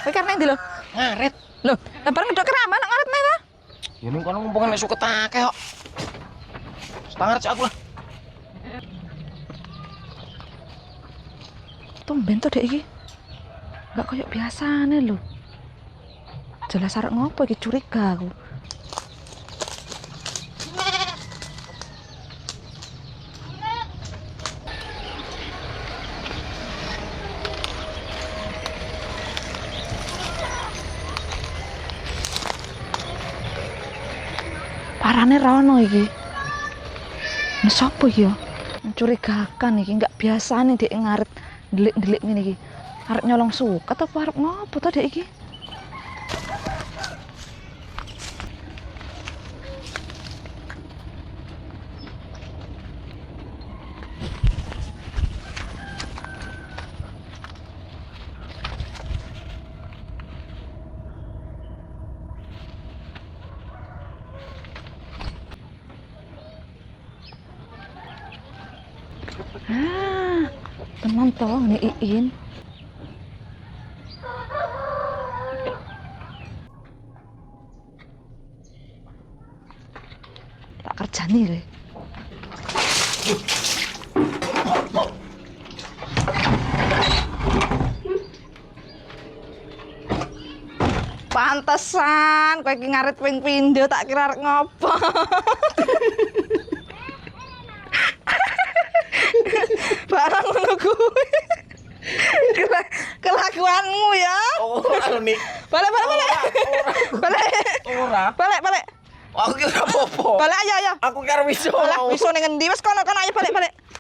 Kowe karena ndi lho? Ngaret. Lho, lah bareng ngedok keraman nak ngaret ta? Ya ning kono ngomongin nek suket akeh kok. Setengah cek aku lah. Tumben to dek iki. Enggak koyo biasane lho. Jelas arek ngopo iki curiga aku. Parane rono iki. Nah, sopo iki ya? Mencurigakan iki, enggak biasane dek ngaret ndelik-ndelik ngene iki. Arep nyolong suket apa arep ngopo to dek iki? Teman toh nih Iin. Tak kerja nih le. Pantesan kowe iki ngarit ping pindho tak kira arep ngopo. Barang ngono kuwi. Kelakuanmu ya. Ora nih. Balik. Ora. Balik. Aku ki ora apa-apa. Balik ayo. Aku karo wiso. Alah, wiso ning endi? Wis kono ayo balik.